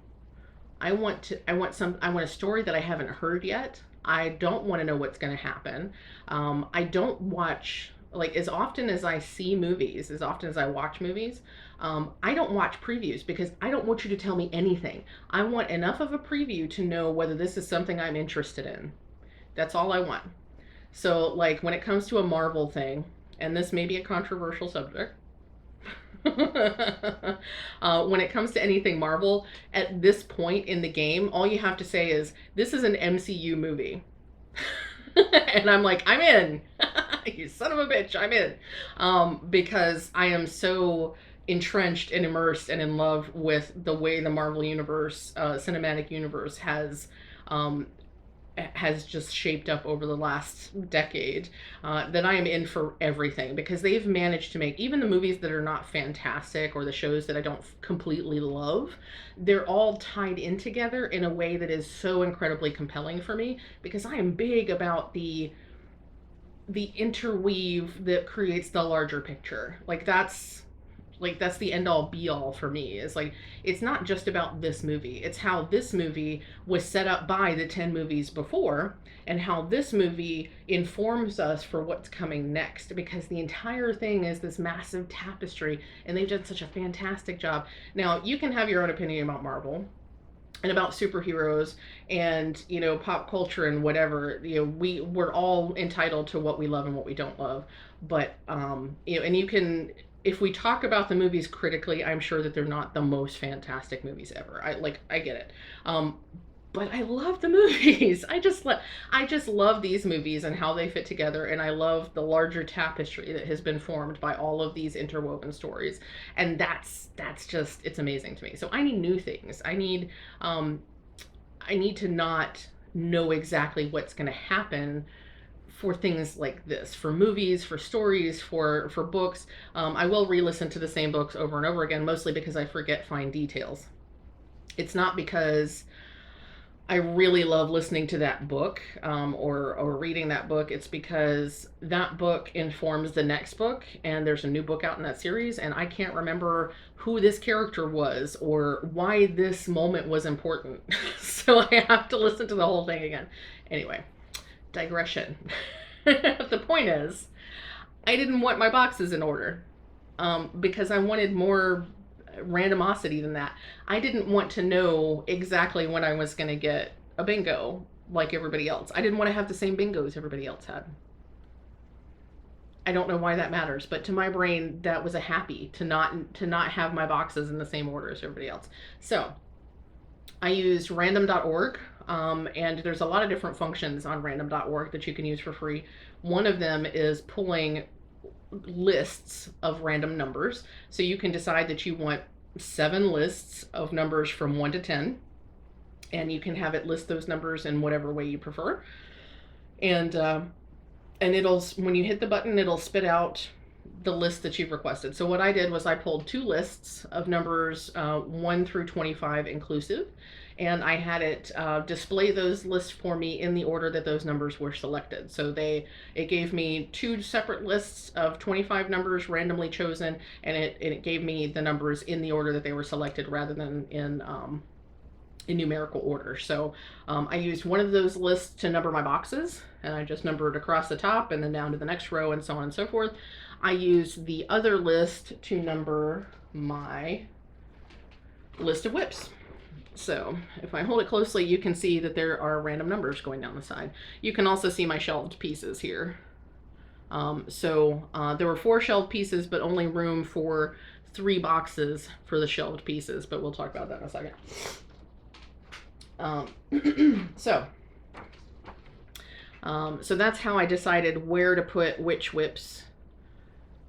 I want a story that I haven't heard yet. I don't want to know what's going to happen. I don't watch, like, as often as I see movies, as often as I watch movies, I don't watch previews because I don't want you to tell me anything. I want enough of a preview to know whether this is something I'm interested in. That's all I want. So, like, when it comes to a Marvel thing, and this may be a controversial subject, when it comes to anything Marvel, at this point in the game, all you have to say is, this is an MCU movie. And I'm like, I'm in. You son of a bitch, I'm in. Because I am so entrenched and immersed and in love with the way the Marvel universe, cinematic universe has just shaped up over the last decade, that I am in for everything, because they've managed to make even the movies that are not fantastic or the shows that I don't completely love, they're all tied in together in a way that is so incredibly compelling for me, because I am big about the interweave that creates the larger picture. That's the end all be all for me. Is like, it's not just about this movie, it's how this movie was set up by the 10 movies before, and how this movie informs us for what's coming next, because the entire thing is this massive tapestry, and they've done such a fantastic job. Now, you can have your own opinion about Marvel and about superheroes and, you know, pop culture and whatever. You know, we're all entitled to what we love and what we don't love. But you know, and you can, if we talk about the movies critically, I'm sure that they're not the most fantastic movies ever. I get it. But I love the movies. I just love these movies and how they fit together, and I love the larger tapestry that has been formed by all of these interwoven stories. And that's just, it's amazing to me. So I need new things. I need to not know exactly what's going to happen for things like this, for movies, for stories, for books. I will re-listen to the same books over and over again, mostly because I forget fine details. It's not because I really love listening to that book, or reading that book. It's because that book informs the next book, and there's a new book out in that series, and I can't remember who this character was or why this moment was important. So I have to listen to the whole thing again. Anyway, digression. The point is, I didn't want my boxes in order, because I wanted more randomosity than that. I didn't want to know exactly when I was going to get a bingo like everybody else. I didn't want to have the same bingos everybody else had. I don't know why that matters, but to my brain, that was a happy to not have my boxes in the same order as everybody else. So I used random.org. And there's a lot of different functions on random.org that you can use for free. One of them is pulling lists of random numbers. So you can decide that you want 7 lists of numbers from 1 to 10, and you can have it list those numbers in whatever way you prefer. And it'll, when you hit the button, it'll spit out the list that you've requested. So what I did was I pulled 2 lists of numbers 1 through 25 inclusive, and I had it display those lists for me in the order that those numbers were selected. So it gave me 2 separate lists of 25 numbers randomly chosen, and it gave me the numbers in the order that they were selected rather than in numerical order. So I used one of those lists to number my boxes, and I just numbered across the top and then down to the next row and so on and so forth. I used the other list to number my list of whips. So if I hold it closely, you can see that there are random numbers going down the side. You can also see my shelved pieces here. There were 4 shelved pieces, but only room for 3 boxes for the shelved pieces, but we'll talk about that in a second. So that's how I decided where to put which whips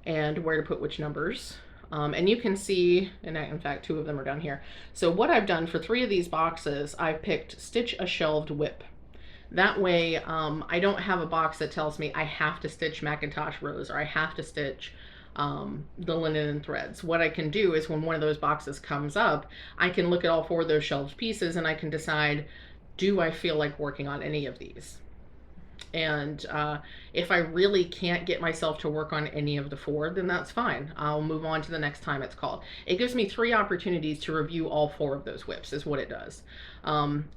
and where to put which numbers. And you can see, and in fact 2 of them are down here. So what I've done for 3 of these boxes, I've picked Stitch a Shelved Whip. That way, I don't have a box that tells me I have to stitch Macintosh rows or I have to stitch the linen and threads. What I can do is when one of those boxes comes up, I can look at all 4 of those shelved pieces and I can decide, do I feel like working on any of these? And if I really can't get myself to work on any of the 4, then that's fine. I'll move on to the next time it's called. It gives me 3 opportunities to review all 4 of those WIPs is what it does.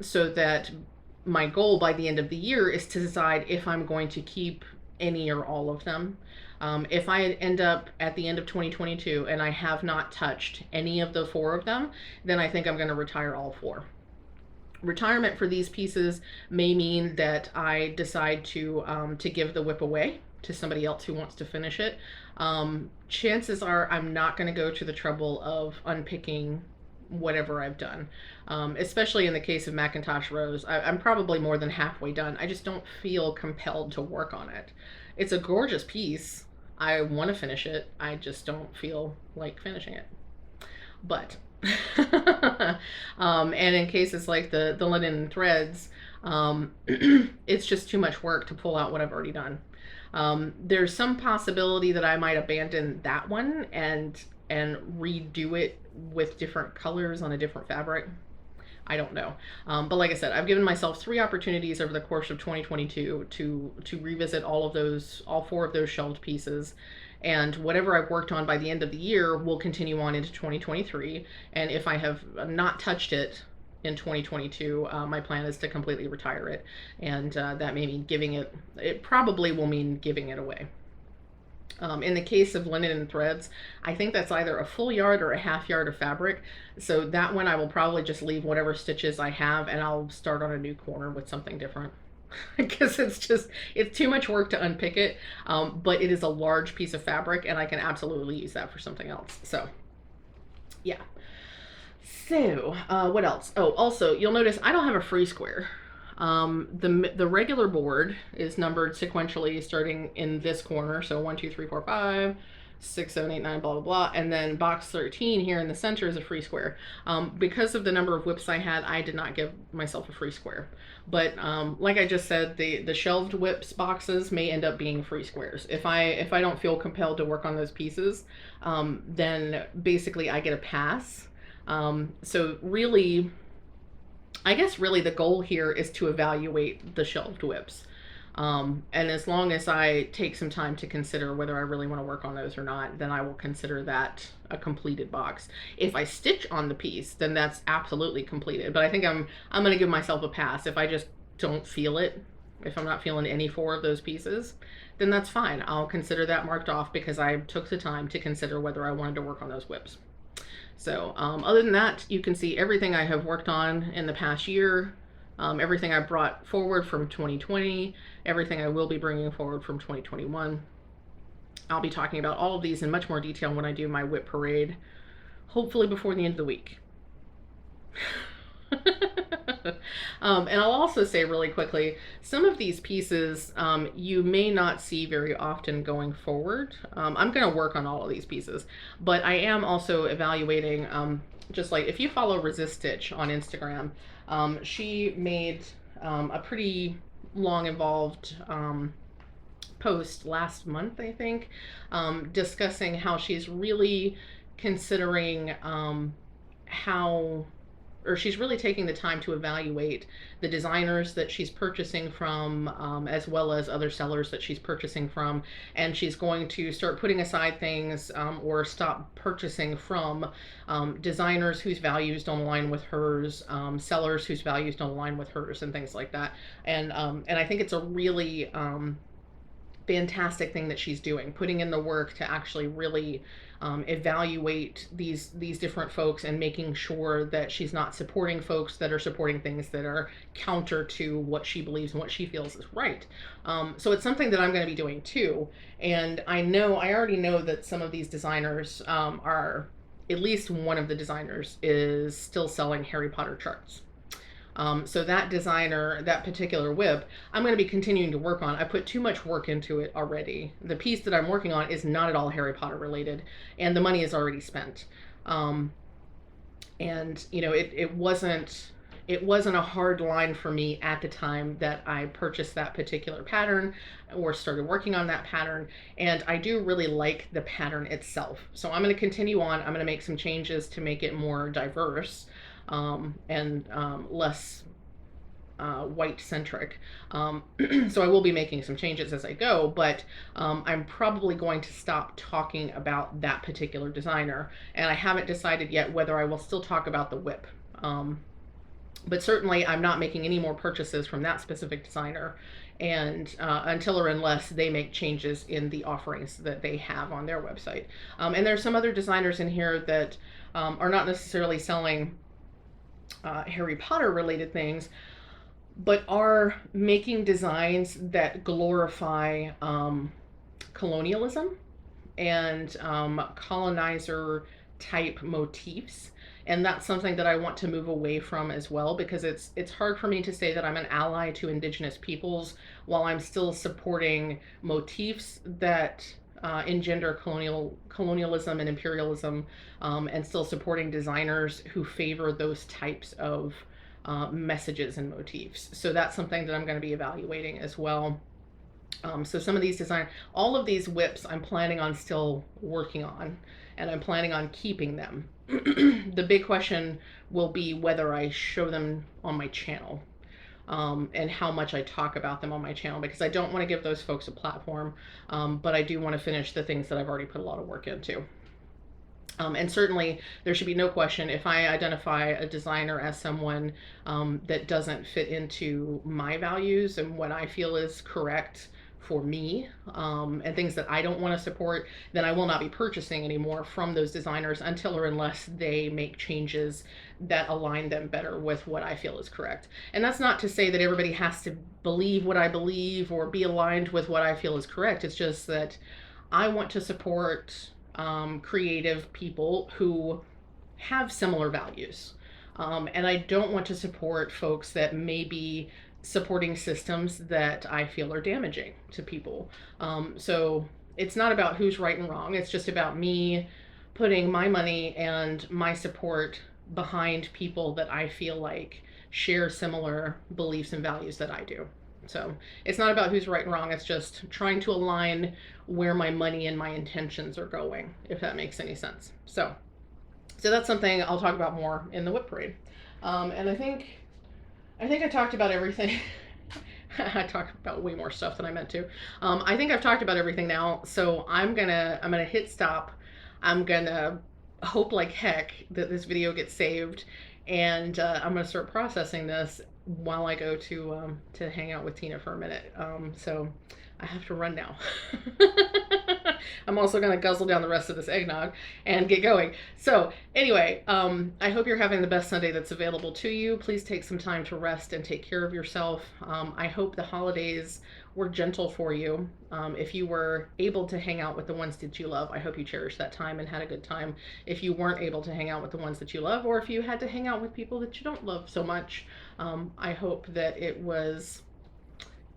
So that my goal by the end of the year is to decide if I'm going to keep any or all of them. If I end up at the end of 2022 and I have not touched any of the 4 of them, then I think I'm going to retire all 4. Retirement for these pieces may mean that I decide to give the WIP away to somebody else who wants to finish it. Chances are I'm not going to go to the trouble of unpicking whatever I've done, especially in the case of Macintosh rows. I'm probably more than halfway done. I just don't feel compelled to work on it. It's a gorgeous piece. I want to finish it. I just don't feel like finishing it. But and in cases like the linen and threads, it's just too much work to pull out what I've already done. There's some possibility that I might abandon that one and redo it with different colors on a different fabric. I don't know. But like I said, I've given myself 3 opportunities over the course of 2022 to revisit all 4 of those shelved pieces. And whatever I've worked on by the end of the year will continue on into 2023. And if I have not touched it in 2022, my plan is to completely retire it. And that may mean it probably will mean giving it away. In the case of linen and threads, I think that's either a full yard or a half yard of fabric. So that one I will probably just leave whatever stitches I have and I'll start on a new corner with something different. Because it's too much work to unpick it, but it is a large piece of fabric and I can absolutely use that for something else. So yeah. So what else? Oh, also you'll notice I don't have a free square. The regular board is numbered sequentially starting in this corner. So 1, 2, 3, 4, 5, 6, 7, 8, 9, blah, blah, blah. And then box 13 here in the center is a free square. Because of the number of WIPs I had, I did not give myself a free square. But like I just said, the shelved WIPs boxes may end up being free squares. If I don't feel compelled to work on those pieces, then basically I get a pass. So really, I guess really the goal here is to evaluate the shelved WIPs. And as long as I take some time to consider whether I really want to work on those or not, then I will consider that a completed box. If I stitch on the piece, then that's absolutely completed. But I think I'm going to give myself a pass. If I just don't feel it, if I'm not feeling any 4 of those pieces, then that's fine. I'll consider that marked off because I took the time to consider whether I wanted to work on those WIPs. So other than that, you can see everything I have worked on in the past year. Everything I brought forward from 2020, everything I will be bringing forward from 2021. I'll be talking about all of these in much more detail when I do my WIP parade, hopefully before the end of the week. And I'll also say really quickly, some of these pieces you may not see very often going forward. I'm going to work on all of these pieces, but I am also evaluating, just like if you follow Resist Stitch on Instagram, she made a pretty long involved post last month, I think, discussing how she's really considering she's really taking the time to evaluate the designers that she's purchasing from, as well as other sellers that she's purchasing from, and she's going to start putting aside things or stop purchasing from designers whose values don't align with hers, sellers whose values don't align with hers, and things like that. And I think it's a really fantastic thing that she's doing, putting in the work to actually really evaluate these different folks and making sure that she's not supporting folks that are supporting things that are counter to what she believes and what she feels is right. So it's something that I'm going to be doing too. And I already know that some of these designers are, at least one of the designers is still selling Harry Potter charts. So that designer, that particular WIP, I'm going to be continuing to work on. I put too much work into it already. The piece that I'm working on is not at all Harry Potter related, and the money is already spent. And you know, it wasn't it wasn't a hard line for me at the time that I purchased that particular pattern or started working on that pattern. And I do really like the pattern itself. So I'm going to continue on. I'm going to make some changes to make it more diverse and less white centric. So I will be making some changes as I go, but I'm probably going to stop talking about that particular designer, and I haven't decided yet whether I will still talk about the whip. But certainly I'm not making any more purchases from that specific designer, and until or unless they make changes in the offerings that they have on their website. And there's some other designers in here that are not necessarily selling Harry Potter related things, but are making designs that glorify colonialism and colonizer type motifs. And that's something that I want to move away from as well, because it's hard for me to say that I'm an ally to indigenous peoples while I'm still supporting motifs that engender colonialism and imperialism, and still supporting designers who favor those types of messages and motifs. So that's something that I'm going to be evaluating as well. So some of these all of these whips I'm planning on still working on, and I'm planning on keeping them. The big question will be whether I show them on my channel, and how much I talk about them on my channel, because I don't want to give those folks a platform, but I do want to finish the things that I've already put a lot of work into. And certainly there should be no question, if I identify a designer as someone that doesn't fit into my values and what I feel is correct for me, and things that I don't want to support, then I will not be purchasing anymore from those designers until or unless they make changes that align them better with what I feel is correct. And that's not to say that everybody has to believe what I believe or be aligned with what I feel is correct. It's just that I want to support creative people who have similar values. And I don't want to support folks that may be supporting systems that I feel are damaging to people. So it's not about who's right and wrong. It's just about me putting my money and my support behind people that I feel like share similar beliefs and values that I do. So it's not about who's right and wrong. It's just trying to align where my money and my intentions are going, if that makes any sense. So that's something I'll talk about more in the whip parade. And I think I talked about everything. I talked about way more stuff than I meant to. I think I've talked about everything now. So I'm gonna hit stop. I'm gonna hope like heck that this video gets saved, and I'm gonna start processing this while I go to hang out with Tina for a minute. So I have to run now. I'm also going to guzzle down the rest of this eggnog and get going. So anyway, I hope you're having the best Sunday that's available to you. Please take some time to rest and take care of yourself. I hope the holidays were gentle for you. If you were able to hang out with the ones that you love, I hope you cherished that time and had a good time. If you weren't able to hang out with the ones that you love, or if you had to hang out with people that you don't love so much, I hope that it was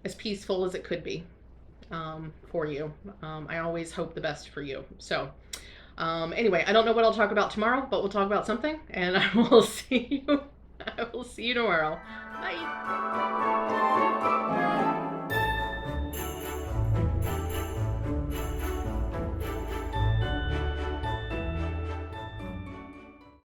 as peaceful as it could be for you. I always hope the best for you. So anyway, I don't know what I'll talk about tomorrow, but we'll talk about something, and I will see you tomorrow. Bye.